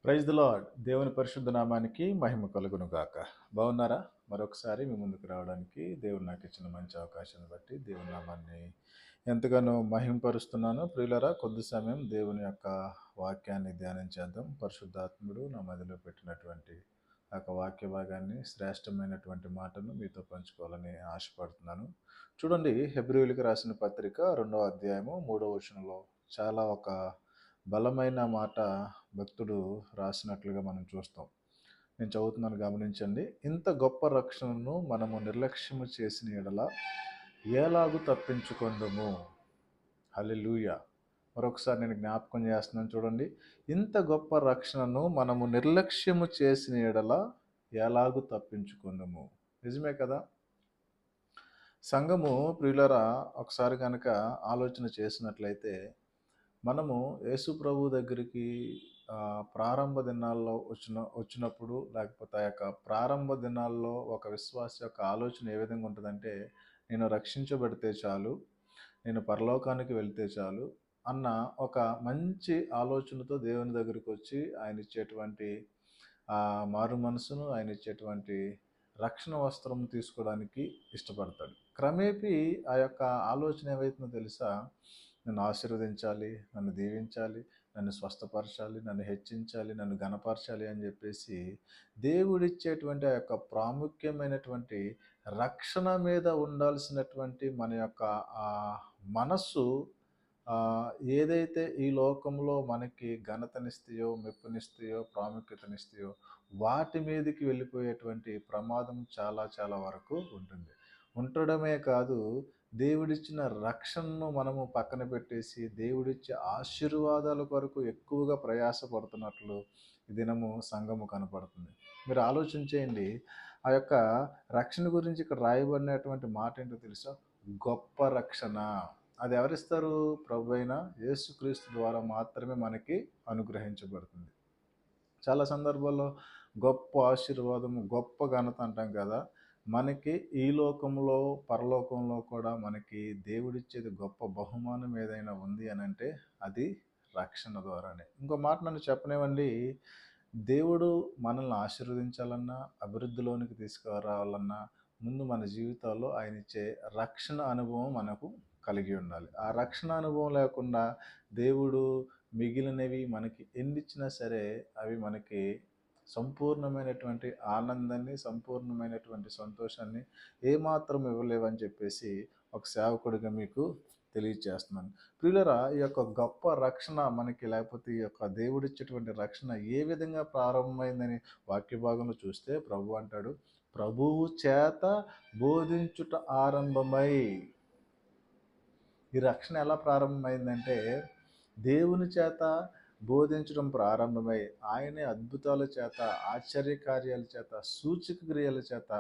Praise the lord. దేవుని పరిశుద్ధ నామానికి మహిమ కలుగును గాక. బాగున్నారా? మరొకసారి మీ ముందుకు రావడానికి దేవుడు నాకు ఇచ్చిన మంచి అవకాశాన్ని బట్టి దేవుని నామాన్ని ఎంతగానో మహింపరుస్తున్నాను. ప్రియులరా, కొద్ది సమయం దేవుని యొక్క వాక్యాన్ని ధ్యానం చేద్దాం. పరిశుద్ధాత్ముడు నా మదిలో పెట్టినటువంటి ఆ యొక్క వాక్య భాగాన్ని, శ్రేష్టమైనటువంటి మాటను మీతో పంచుకోవాలని ఆశపడుతున్నాను. చూడండి, హెబ్రీయులకు రాసిన పత్రిక 2వ అధ్యాయము 3వ వచనంలో చాలా ఒక బలమైన మాట భక్తుడు రాసినట్లుగా మనం చూస్తాం. నేను చదువుతున్నాను, గమనించండి. ఇంత గొప్ప రక్షణను మనము నిర్లక్ష్యము చేసిన ఎడల ఎలాగు తప్పించుకొందుము. హల్లెలూయా. మరొకసారి నేను జ్ఞాపకం చేస్తున్నాను, చూడండి. ఇంత గొప్ప రక్షణను మనము నిర్లక్ష్యము చేసిన ఎడల ఎలాగు తప్పించుకొందుము. నిజమే కదా? సంఘము ప్రియులరా, ఒకసారి కనుక ఆలోచన చేసినట్లయితే మనము యేసు ప్రభు దగ్గరికి ప్రారంభ దినాల్లో వచ్చినప్పుడు, లేకపోతే ఆ యొక్క ప్రారంభ దినాల్లో ఒక విశ్వాస యొక్క ఆలోచన ఏ విధంగా ఉంటుందంటే, నేను రక్షించబడితే చాలు, నేను పరలోకానికి వెళ్తే చాలు అన్న ఒక మంచి ఆలోచనతో దేవుని దగ్గరికి వచ్చి ఆయన ఇచ్చేటువంటి మారు మనసును, ఆయన ఇచ్చేటువంటి రక్షణ వస్త్రం తీసుకోవడానికి ఇష్టపడతాడు. క్రమేపీ ఆ యొక్క ఆలోచన ఏవైతుందో తెలుసా? నన్ను ఆశీర్వదించాలి, నన్ను దీవించాలి, నన్ను స్వస్థపరచాలి, నన్ను హెచ్చించాలి, నన్ను ఘనపరచాలి అని చెప్పేసి దేవుడిచ్చేటువంటి ఆ యొక్క ప్రాముఖ్యమైనటువంటి రక్షణ మీద ఉండాల్సినటువంటి మన యొక్క మనస్సు ఏదైతే ఈ లోకంలో మనకి ఘనతనిస్తాయో, మెప్పునిస్తాయో, ప్రాముఖ్యతనిస్తాయో వాటి మీదకి వెళ్ళిపోయేటువంటి ప్రమాదం చాలా చాలా వరకు ఉంటుంది. ఉండడమే కాదు, దేవుడిచ్చిన రక్షణను మనము పక్కన పెట్టేసి దేవుడిచ్చే ఆశీర్వాదాల కొరకు ఎక్కువగా ప్రయాసపడుతున్నట్లు ఈ దినము సంఘము కనపడుతుంది. మీరు ఆలోచన చేయండి. ఆ యొక్క రక్షణ గురించి ఇక్కడ రాయబడినటువంటి మాట ఏంటో తెలుసా? గొప్ప రక్షణ. అది ఎవరిస్తారు? ప్రభు అయిన యేసుక్రీస్తు ద్వారా మాత్రమే మనకి అనుగ్రహించబడుతుంది. చాలా సందర్భాల్లో గొప్ప ఆశీర్వాదము, గొప్ప ఘనత అంటాం కదా. మనకి ఈ లోకంలో, పరలోకంలో కూడా మనకి దేవుడిచ్చేది గొప్ప బహుమానం ఏదైనా ఉంది అని అంటే అది రక్షణ ద్వారానే. ఇంకో మాట నన్ను చెప్పనివ్వండి. దేవుడు మనల్ని ఆశీర్వదించాలన్నా, అభివృద్ధిలోనికి తీసుకురావాలన్నా ముందు మన జీవితాల్లో ఆయన ఇచ్చే రక్షణ అనుభవం మనకు కలిగి ఉండాలి. ఆ రక్షణ అనుభవం లేకుండా దేవుడు మిగిలినవి మనకి ఎన్నిచ్చినా సరే అవి మనకి సంపూర్ణమైనటువంటి ఆనందాన్ని, సంపూర్ణమైనటువంటి సంతోషాన్ని ఏమాత్రం ఇవ్వలేవని చెప్పేసి ఒక సేవకుడిగా మీకు తెలియజేస్తున్నాను. ప్రియులరా, ఈ యొక్క గొప్ప రక్షణ మనకి, లేకపోతే ఈ యొక్క దేవుడిచ్చేటువంటి రక్షణ ఏ విధంగా ప్రారంభమైందని వాక్య భాగంలో చూస్తే ప్రభు అంటాడు, ప్రభువు చేత బోధించుట ఆరంభమై. ఈ రక్షణ ఎలా ప్రారంభమైందంటే దేవుని చేత బోధించడం ప్రారంభమై ఆయనే అద్భుతాల చేత, ఆశ్చర్యకార్యాల చేత, సూచక క్రియల చేత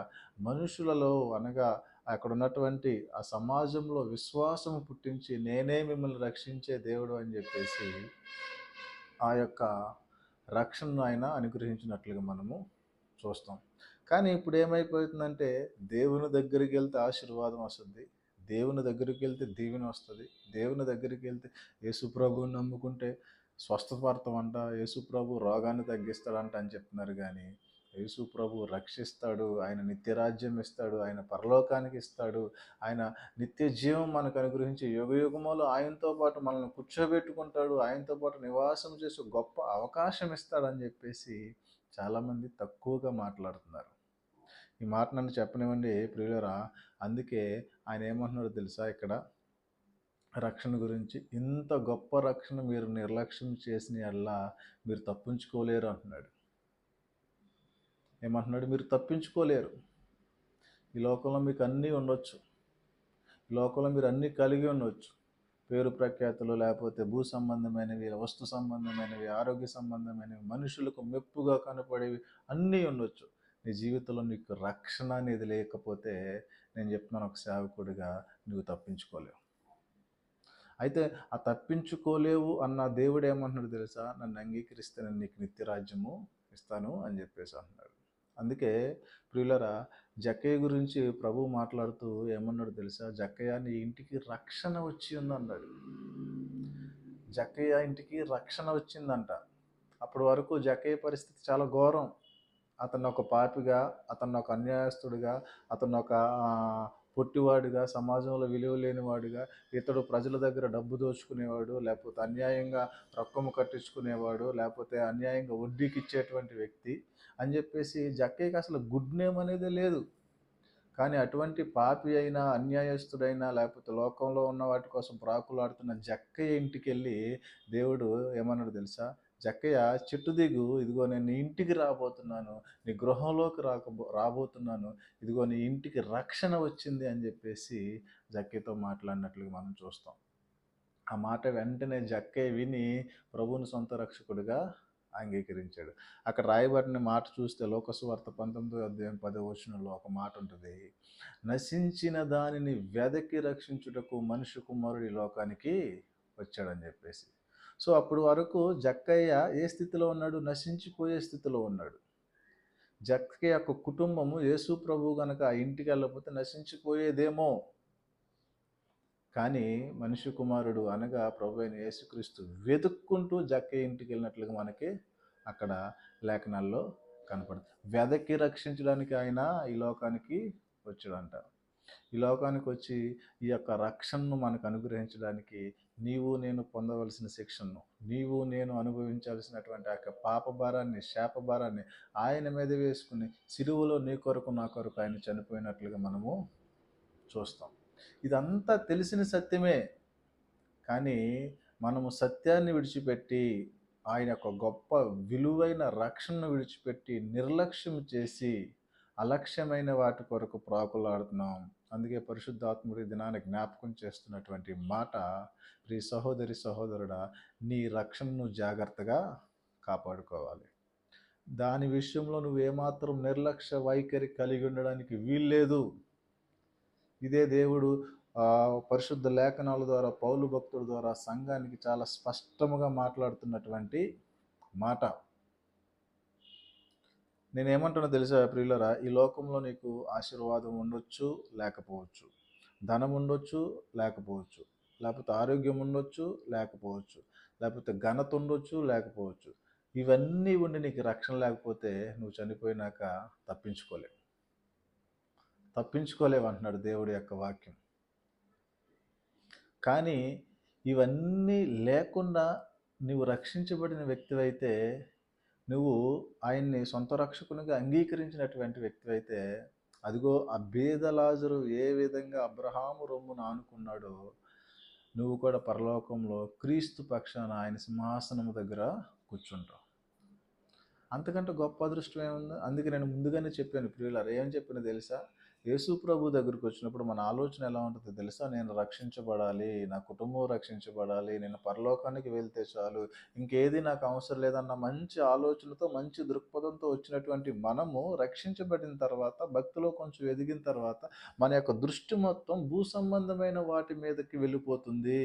మనుషులలో, అనగా అక్కడ ఉన్నటువంటి ఆ సమాజంలో విశ్వాసం పుట్టించి నేనే మిమ్మల్ని రక్షించే దేవుడు అని చెప్పేసి ఆ యొక్క రక్షణను ఆయన అనుగ్రహించినట్లుగా మనము చూస్తాం. కానీ ఇప్పుడు ఏమైపోతుందంటే దేవుని దగ్గరికి వెళ్తే ఆశీర్వాదం వస్తుంది, దేవుని దగ్గరికి వెళ్తే దీవెన వస్తుంది, దేవుని దగ్గరికి వెళ్తే యేసుప్రభువుని నమ్ముకుంటే స్వస్థపడతామంట, యేసుప్రభు రోగాన్ని తగ్గిస్తాడంట అని చెప్తున్నారు. కానీ యేసుప్రభు రక్షిస్తాడు, ఆయన నిత్యరాజ్యం ఇస్తాడు, ఆయన పరలోకానికి ఇస్తాడు, ఆయన నిత్య జీవం మనకు అనుగ్రహించి యుగయుగములు ఆయనతో పాటు మనల్ని కూర్చోబెట్టుకుంటాడు, ఆయనతో పాటు నివాసం చేసే గొప్ప అవకాశం ఇస్తాడని చెప్పేసి చాలామంది తక్కువగా మాట్లాడుతున్నారు. ఈ మాట నన్ను చెప్పనివ్వండి ప్రియులరా. అందుకే ఆయన ఏమంటున్నాడో తెలుసా? ఇక్కడ రక్షణ గురించి, ఇంత గొప్ప రక్షణ మీరు నిర్లక్ష్యం చేసిన యెడల మీరు తప్పించుకోలేరు అంటున్నాడు. ఏమంటున్నాడు? మీరు తప్పించుకోలేరు. ఈ లోకంలో మీకు అన్నీ ఉండొచ్చు, ఈ లోకంలో మీరు అన్నీ కలిగి ఉండవచ్చు, పేరు ప్రఖ్యాతులు, లేకపోతే భూ సంబంధమైనవి, వస్తు సంబంధమైనవి, ఆరోగ్య సంబంధమైనవి, మనుషులకు మెప్పుగా కనపడేవి అన్నీ ఉండొచ్చు. నీ జీవితంలో నీకు రక్షణ అనేది లేకపోతే నేను చెప్తున్నాను, ఒక సేవకుడిగా నువ్వు తప్పించుకోలేవు. అయితే ఆ తప్పించుకోలేవు అన్న దేవుడు ఏమంటున్నాడు తెలుసా? నన్ను అంగీకరిస్తే నేను నీకు నిత్యరాజ్యము ఇస్తాను అని చెప్పేసి అంటున్నాడు. అందుకే ప్రియులరా, జక్కయ్య గురించి ప్రభు మాట్లాడుతూ ఏమన్నాడు తెలుసా? జక్కయ్య, నీ ఇంటికి రక్షణ వచ్చి ఉందన్నాడు. జక్కయ్య ఇంటికి రక్షణ వచ్చిందంట. అప్పటి వరకు జక్కయ్య పరిస్థితి చాలా ఘోరం. అతన్ని ఒక పాపిగా, అతన్ని ఒక అన్యాయస్తుడిగా, అతన్ని ఒక పొట్టివాడిగా, సమాజంలో విలువ లేనివాడిగా, ఇతడు ప్రజల దగ్గర డబ్బు దోచుకునేవాడు, లేకపోతే అన్యాయంగా రొక్కము కట్టించుకునేవాడు, లేకపోతే అన్యాయంగా వడ్డీకి ఇచ్చేటువంటి వ్యక్తి అని చెప్పేసి జక్కయ్యకి అసలు గుడ్ నేమ్ అనేదే లేదు. కానీ అటువంటి పాపి అయినా, అన్యాయస్తుడైనా, లేకపోతే లోకంలో ఉన్న వాటి కోసం ప్రాకులాడుతున్న జక్కయ్య ఇంటికి వెళ్ళి దేవుడు ఏమన్నాడు తెలుసా? జక్కయ్య, చెట్టు దిగు, ఇదిగో నేను నీ ఇంటికి రాబోతున్నాను, నీ గృహంలోకి రాబోతున్నాను, ఇదిగో నీ ఇంటికి రక్షణ వచ్చింది అని చెప్పేసి జక్కయ్యతో మాట్లాడినట్లుగా మనం చూస్తాం. ఆ మాట వెంటనే జక్కయ్య విని ప్రభువుని సొంత రక్షకుడిగా అంగీకరించాడు. అక్కడ రాయబడిన మాట చూస్తే లోకసువార్త 19వ అధ్యాయం 10వ వచనంలో ఒక మాట ఉంటుంది. నశించిన దానిని వెదకి రక్షించుటకు మనిషి కుమారుడు ఈ లోకానికి వచ్చాడని చెప్పేసి. సో అప్పుడు వరకు జక్కయ్య ఏ స్థితిలో ఉన్నాడు? నశించిపోయే స్థితిలో ఉన్నాడు. జక్కయ్య యొక్క కుటుంబము యేసు ప్రభువు గనక ఆ ఇంటికి వెళ్ళకపోతే నశించిపోయేదేమో. కానీ మనిషి కుమారుడు అనగా ప్రభు అయిన యేసుక్రీస్తు వెతుక్కుంటూ జక్కయ్య ఇంటికి వెళ్ళినట్లుగా మనకి అక్కడ లేఖనాల్లో కనపడుతుంది. వెదకి రక్షించడానికి ఆయన ఈ లోకానికి వచ్చాడంట. ఈ లోకానికి వచ్చి ఈ యొక్క రక్షణను మనకు అనుగ్రహించడానికి నీవు నేను పొందవలసిన శిక్షను, నీవు నేను అనుభవించాల్సినటువంటి ఆ యొక్క పాప భారాన్ని, శాప భారాన్ని ఆయన మీద వేసుకుని సిలువలో నీ కొరకు నా కొరకు ఆయన చనిపోయినట్లుగా మనము చూస్తాం. ఇదంతా తెలిసిన సత్యమే. కానీ మనము సత్యాన్ని విడిచిపెట్టి, ఆయన యొక్క గొప్ప విలువైన రక్షణను విడిచిపెట్టి నిర్లక్ష్యం చేసి అలక్ష్యమైన వాటి కొరకు ప్రాకులాడుతున్నాం. అందుకే పరిశుద్ధాత్ముడి దినాన్ని జ్ఞాపకం చేస్తున్నటువంటి మాట, ప్రియ సహోదరి సహోదరుడా, నీ రక్షణను జాగ్రత్తగా కాపాడుకోవాలి. దాని విషయంలో నువ్వేమాత్రం నిర్లక్ష్య వైఖరి కలిగి ఉండడానికి వీల్లేదు. ఇదే దేవుడు పరిశుద్ధ లేఖనాల ద్వారా, పౌలు భక్తుల ద్వారా సంఘానికి చాలా స్పష్టముగా మాట్లాడుతున్నటువంటి మాట. నేనేమంటున్నా తెలుసా ప్రియులరా? ఈ లోకంలో నీకు ఆశీర్వాదం ఉండొచ్చు, లేకపోవచ్చు, ధనం ఉండొచ్చు, లేకపోవచ్చు, లేకపోతే ఆరోగ్యం ఉండొచ్చు, లేకపోవచ్చు, లేకపోతే ఘనత ఉండొచ్చు, లేకపోవచ్చు. ఇవన్నీ ఉండి నీకు రక్షణ లేకపోతే నువ్వు చనిపోయినాక తప్పించుకోలేవు అంటున్నాడు దేవుడి యొక్క వాక్యం. కానీ ఇవన్నీ లేకుండా నువ్వు రక్షించబడిన వ్యక్తివైతే, నువ్వు ఆయన్ని సొంత రక్షకునిగా అంగీకరించినటువంటి వ్యక్తివైతే, అదిగో ఆ బీద లాజరు ఏ విధంగా అబ్రహాము రొమ్మును ఆనుకున్నాడో, నువ్వు కూడా పరలోకంలో క్రీస్తు పక్షాన ఆయన సింహాసనము దగ్గర కూర్చుంటావు. అంతకంటే గొప్ప అదృష్టం ఏముంది? అందుకే నేను ముందుగానే చెప్పాను ప్రియులారా, ఏమని చెప్పినా తెలుసా? యేసు ప్రభు దగ్గరికి వచ్చినప్పుడు మన ఆలోచన ఎలా ఉంటుందో తెలుసా? నేను రక్షించబడాలి, నా కుటుంబం రక్షించబడాలి, నేను పరలోకానికి వెళ్తే చాలు, ఇంకేది నాకు అవసరం లేదన్న మంచి ఆలోచనతో, మంచి దృక్పథంతో వచ్చినటువంటి మనము రక్షించబడిన తర్వాత, భక్తిలో కొంచెం ఎదిగిన తర్వాత మన యొక్క దృష్టి మొత్తం భూ సంబంధమైన వాటి మీదకి వెళ్ళిపోతుంది.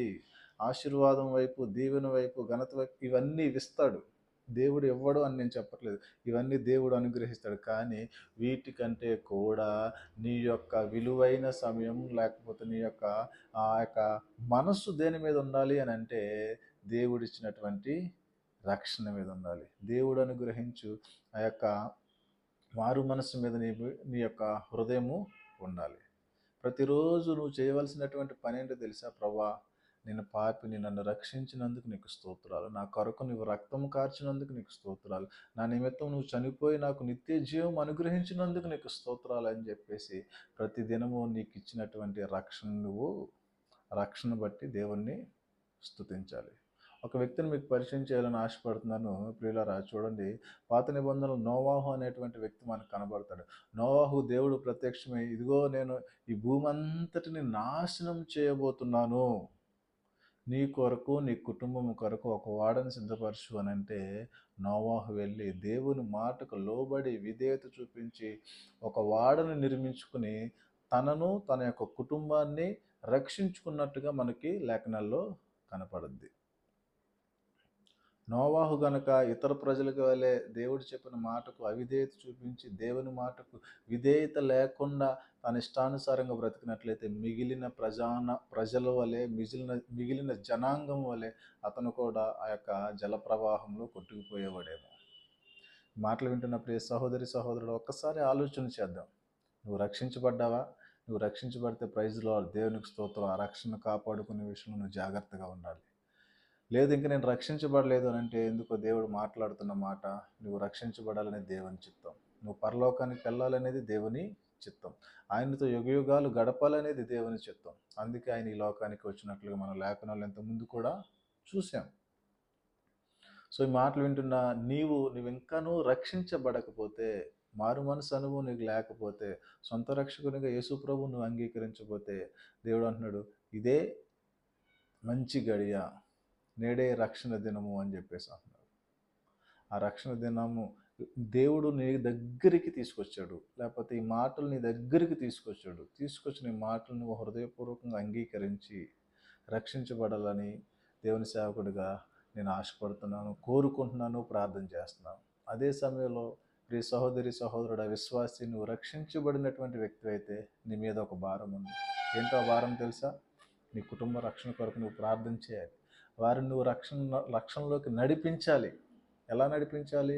ఆశీర్వాదం వైపు, దీవెన వైపు, ఘనత వైపు ఇవన్నీ ఇస్తాడు దేవుడు. ఇవ్వడు అని నేను చెప్పట్లేదు, ఇవన్నీ దేవుడు అనుగ్రహిస్తాడు. కానీ వీటికంటే కూడా నీ యొక్క విలువైన సమయం, లేకపోతే నీ యొక్క ఆ యొక్క మనస్సు దేని మీద ఉండాలి అని అంటే, దేవుడిచ్చినటువంటి రక్షణ మీద ఉండాలి. దేవుడు అనుగ్రహించు ఆ యొక్క మారు మనస్సు మీద నీ యొక్క హృదయము ఉండాలి. ప్రతిరోజు నువ్వు చేయవలసినటువంటి పని ఏంటో తెలుసా? ప్రభా, నేను పాపిని, నన్ను రక్షించినందుకు నీకు స్తోత్రాలు, నా కొరకు నువ్వు రక్తము కార్చినందుకు నీకు స్తోత్రాలు, నా నిమిత్తం నువ్వు చనిపోయి నాకు నిత్య జీవం అనుగ్రహించినందుకు నీకు స్తోత్రాలు అని చెప్పేసి ప్రతిదినము నీకు ఇచ్చినటువంటి రక్షణ బట్టి దేవుణ్ణి స్తుతించాలి. ఒక వ్యక్తిని మీకు పరిచయం చేయాలని ఆశపడుతున్నాను ప్రియులారా. చూడండి, పాత నిబంధనలు నోవాహు అనేటువంటి వ్యక్తి మనకు కనబడతాడు. నోవాహు దేవుడు ప్రత్యక్షమై, ఇదిగో నేను ఈ భూమి అంతటిని నాశనం చేయబోతున్నాను, నీ కొరకు నీ కుటుంబం కొరకు ఒక వాడని సిద్ధపరచు అని అంటే, నోవాహు వెళ్ళి దేవుని మాటకు లోబడి విధేయత చూపించి ఒక వాడని నిర్మించుకుని తనను, తన యొక్క కుటుంబాన్ని రక్షించుకున్నట్టుగా మనకి లేఖనాల్లో కనపడుద్ది. నోవాహు గనుక ఇతర ప్రజలకు వలె దేవుడు చెప్పిన మాటకు అవిధేయత చూపించి దేవుని మాటకు విధేయత లేకుండా తన ఇష్టానుసారంగా బ్రతికినట్లయితే మిగిలిన ప్రజల వలె మిగిలిన జనాంగం వలె అతను కూడా ఆ యొక్క జల ప్రవాహంలో కొట్టుకుపోయేవాడేమో. మాటలు వింటున్న ప్రియ సహోదరి సహోదరుడు, ఒక్కసారి ఆలోచన చేద్దాం. నువ్వు రక్షించబడ్డావా? నువ్వు రక్షించబడితే ప్రైజ్ లార్డ్, దేవునికి స్తోత్రం. ఆ రక్షణ కాపాడుకునే విషయంలో నువ్వు జాగ్రత్తగా ఉండాలి. లేదు ఇంక నేను రక్షించబడలేదు అని అంటే ఎందుకో దేవుడు మాట్లాడుతున్న మాట, నువ్వు రక్షించబడాలనేది దేవుని చిత్తం. నువ్వు పరలోకానికి వెళ్ళాలనేది దేవుని చిత్తం. ఆయనతో యుగయుగాలు గడపాలనేది దేవుని చిత్తం. అందుకే ఆయన ఈ లోకానికి వచ్చినట్లుగా మనం లేఖనాలు ఇంతకుముందు కూడా చూసాం. సో ఈ మాటలు వింటున్న నువ్వు ఇంకానూ రక్షించబడకపోతే, మారు మనసు అనుభవం నీకు లేకపోతే, సొంత రక్షకునిగా యేసు ప్రభువు నువ్వు అంగీకరించకపోతే, దేవుడు అంటున్నాడు, ఇదే మంచి గడియ, నేడే రక్షణ దినము అని చెప్పేసి అంటున్నాడు. ఆ రక్షణ దినము దేవుడు నీ దగ్గరికి తీసుకొచ్చాడు, లేకపోతే ఈ మాటలు నీ దగ్గరికి తీసుకొచ్చిన ఈ మాటలు నువ్వు హృదయపూర్వకంగా అంగీకరించి రక్షించబడాలని దేవుని సేవకుడిగా నేను ఆశపడుతున్నాను, కోరుకుంటున్నాను, ప్రార్థన చేస్తున్నాను. అదే సమయంలో ప్రియ సహోదరి సహోదరుడు, విశ్వాసి, నువ్వు రక్షించబడినటువంటి వ్యక్తి అయితే నీ మీద ఒక భారం ఉంది. ఏంటో ఆ భారం తెలుసా? నీ కుటుంబ రక్షణ కొరకు నువ్వు ప్రార్థన చేయాలి. వారిని నువ్వు రక్షణలోకి నడిపించాలి. ఎలా నడిపించాలి?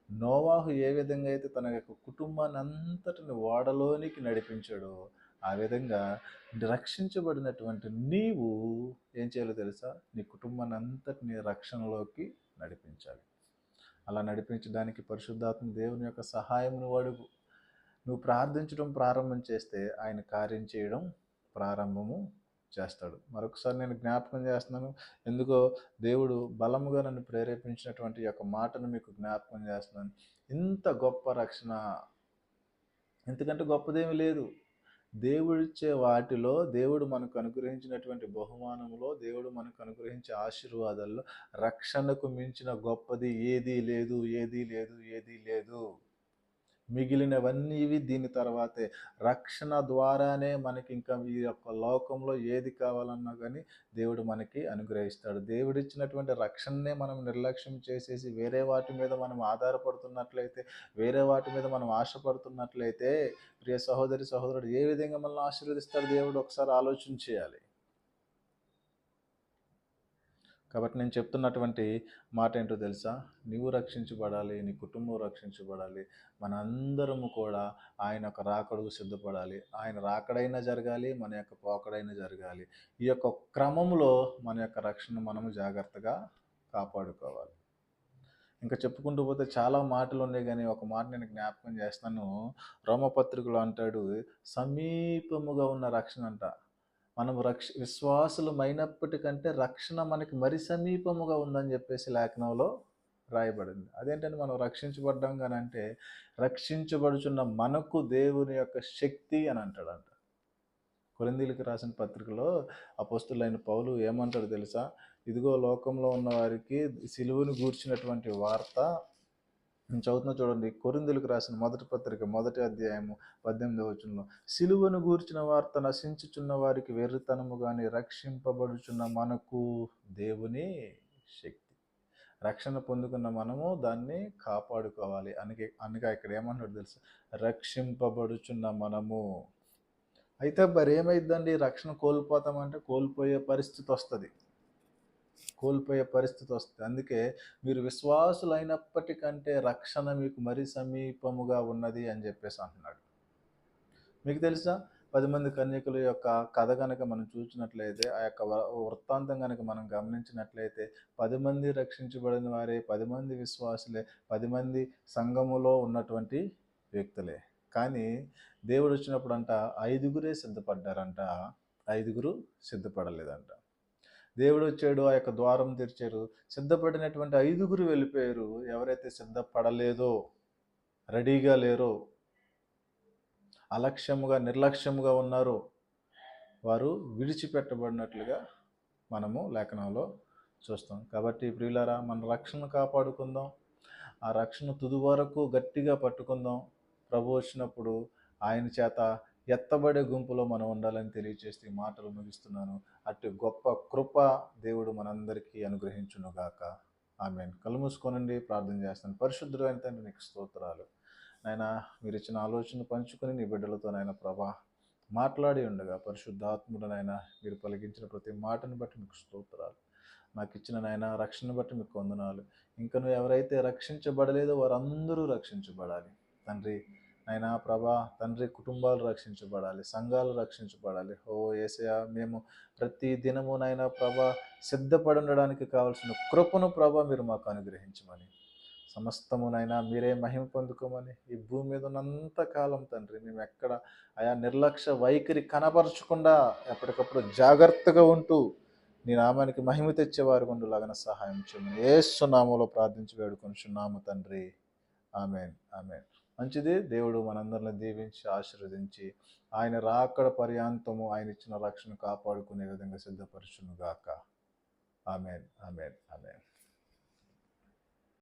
నోవాహు ఏ విధంగా అయితే తన యొక్క కుటుంబాన్ని అంతటిని ఓడలోనికి నడిపించాడో, ఆ విధంగా రక్షించబడినటువంటి నీవు ఏం చేయాలో తెలుసా? నీ కుటుంబాన్ని అంతటిని రక్షణలోకి నడిపించాలి. అలా నడిపించడానికి పరిశుద్ధాత్మ దేవుని యొక్క సహాయం నువ్వు అడుగు. నువ్వు ప్రార్థించడం ప్రారంభం చేస్తే ఆయన కార్యం చేయడం ప్రారంభము చేస్తాడు. మరొకసారి నేను జ్ఞాపకం చేస్తున్నాను, ఎందుకో దేవుడు బలముగా నన్ను ప్రేరేపించినటువంటి యొక్క మాటను మీకు జ్ఞాపకం చేస్తున్నాను. ఇంత గొప్ప రక్షణ, ఎందుకంటే గొప్పదేమీ లేదు. దేవుడిచ్చే వాటిలో, దేవుడు మనకు అనుగ్రహించినటువంటి బహుమానంలో, దేవుడు మనకు అనుగ్రహించే ఆశీర్వాదాల్లో రక్షణకు మించిన గొప్పది ఏదీ లేదు. మిగిలినవన్నీ దీని తర్వాతే. రక్షణ ద్వారానే మనకి ఇంకా ఈ యొక్క లోకంలో ఏది కావాలన్నా కానీ దేవుడు మనకి అనుగ్రహిస్తాడు. దేవుడిచ్చినటువంటి రక్షణనే మనం నిర్లక్ష్యం చేసేసి వేరే వాటి మీద మనం ఆధారపడుతున్నట్లయితే, వేరే వాటి మీద మనం ఆశపడుతున్నట్లయితే, ప్రియ సహోదరి సహోదరుడు, ఏ విధంగా మనల్ని ఆశీర్వదిస్తాడు దేవుడు? ఒకసారి ఆలోచన చేయాలి. కాబట్టి నేను చెప్తున్నటువంటి మాట ఏంటో తెలుసా? నీవు రక్షించబడాలి, నీ కుటుంబం రక్షించబడాలి, మనందరము కూడా ఆయన యొక్క రాకడకు సిద్ధపడాలి. ఆయన రాకడైనా జరగాలి, మన యొక్క పోకడైనా జరగాలి. ఈ యొక్క క్రమంలో మన యొక్క రక్షణ మనము జాగ్రత్తగా కాపాడుకోవాలి. ఇంకా చెప్పుకుంటూ పోతే చాలా మాటలు ఉన్నాయి, కానీ ఒక మాట నేను జ్ఞాపకం చేస్తాను. రోమపత్రికలో అంటాడు, సమీపముగా ఉన్న రక్షణ అంట. మనం విశ్వాసులమైనప్పటికంటే రక్షణ మనకి మరి సమీపముగా ఉందని చెప్పేసి లేఖనంలో రాయబడింది. అదేంటంటే మనం రక్షించబడ్డాం కానీ అంటే, రక్షించబడుచున్న మనకు దేవుని యొక్క శక్తి అని అంటాడంట. కొరింథీయులకు రాసిన పత్రికలో అపోస్తులైన పౌలు ఏమంటాడు తెలుసా? ఇదిగో లోకంలో ఉన్న వారికి సిలువను గూర్చినటువంటి వార్త, నేను చదువుతున్నా చూడండి, కొరింథీయులకు రాసిన మొదటి పత్రిక 1వ అధ్యాయము 18వ వచనంలో, సిలువను గూర్చిన వార్త నశించుచున్న వారికి వెర్రితనము గాని, రక్షింపబడుచున్న మనకు దేవుని శక్తి. రక్షణ పొందుకున్న మనము దాన్ని కాపాడుకోవాలి. అనగా ఇక్కడ ఏమన్నాడు తెలుసు? రక్షింపబడుచున్న మనము. అయితే మరి ఏమైందండి? రక్షణ కోల్పోతామంటే కోల్పోయే పరిస్థితి వస్తుంది. అందుకే మీరు విశ్వాసులైనప్పటికంటే రక్షణ మీకు మరి సమీపముగా ఉన్నది అని చెప్పేసి అంటున్నాడు. మీకు తెలుసా, 10 మంది కన్యకుల యొక్క కథ కనుక మనం చూసినట్లయితే, ఆ యొక్క వృత్తాంతం కనుక మనం గమనించినట్లయితే, 10 మంది రక్షించబడిన వారే, 10 మంది విశ్వాసులే, 10 మంది సంఘములో ఉన్నటువంటి వ్యక్తులే. కానీ దేవుడు వచ్చినప్పుడు అంట 5గురే సిద్ధపడ్డారంట, 5గురు సిద్ధపడలేదంట. దేవుడు వచ్చాడు, ఆ యొక్క ద్వారం తెరిచారు, సిద్ధపడినటువంటి 5గురు వెళ్ళిపోయారు. ఎవరైతే సిద్ధపడలేదో, రెడీగా లేరో, అలక్ష్యముగా నిర్లక్ష్యముగా ఉన్నారో, వారు విడిచిపెట్టబడినట్లుగా మనము లేఖనంలో చూస్తాం. కాబట్టి ప్రియులారా, మన రక్షణ కాపాడుకుందాం. ఆ రక్షణ తుది వరకు గట్టిగా పట్టుకుందాం. ప్రభు వచ్చినప్పుడు ఆయన చేత ఎత్తబడే గుంపులో మనం ఉండాలని తెలియచేస్తే మాటలు ముగిస్తున్నాను. అటు గొప్ప కృప దేవుడు మనందరికీ అనుగ్రహించునుగాక. ఆమేన్. కళ్ళు మూసుకోనండి, ప్రార్థన చేస్తాను. పరిశుద్ధుడైన తండ్రి నీకు స్తోత్రాలు. నాయనా, మీరిచ్చిన ఆలోచన పంచుకొని నీ బిడ్డలతో నాయన ప్రభా మాట్లాడి ఉండగా పరిశుద్ధాత్ముడు నాయన మీరు పలికించిన ప్రతి మాటను బట్టి మీకు స్తోత్రాలు. నాకు ఇచ్చిన నాయన రక్షణ బట్టి మీకు వందనాలు. ఇంకను ఎవరైతే రక్షించబడలేదో వారందరూ రక్షించబడాలి తండ్రి. నాయనా ప్రభా తండ్రి, కుటుంబాలు రక్షించబడాలి, సంఘాలు రక్షించబడాలి. ఓ యేసయ్య, మేము ప్రతి దినము నాయనా ప్రభా సిద్ధపడి ఉండడానికి కావలసిన కృపను ప్రభా మీరు మాకు అనుగ్రహించమని, సమస్తమునైనా మీరే మహిమ పొందుకోమని, ఈ భూమి మీద ఉన్నంత కాలం తండ్రి మేము ఎక్కడ ఆయా నిర్లక్ష్య వైఖరి కనపరచకుండా ఎప్పటికప్పుడు జాగ్రత్తగా ఉంటూ నీ నామానికి మహిమ తెచ్చేవారు ఉండులాగన సహాయం చేయమని యేసు నామములో ప్రార్థించి వేడుకొనుచున్నాము తండ్రి. ఆమేన్, ఆమేన్. మంచిది. దేవుడు మనందరిని దీవించి ఆశీర్వదించి ఆయన రాకడ పర్యాంతము ఆయన ఇచ్చిన రక్షణ కాపాడుకునే విధంగా సిద్ధపరచును గాక. ఆమేన్, ఆమేన్, ఆమేన్.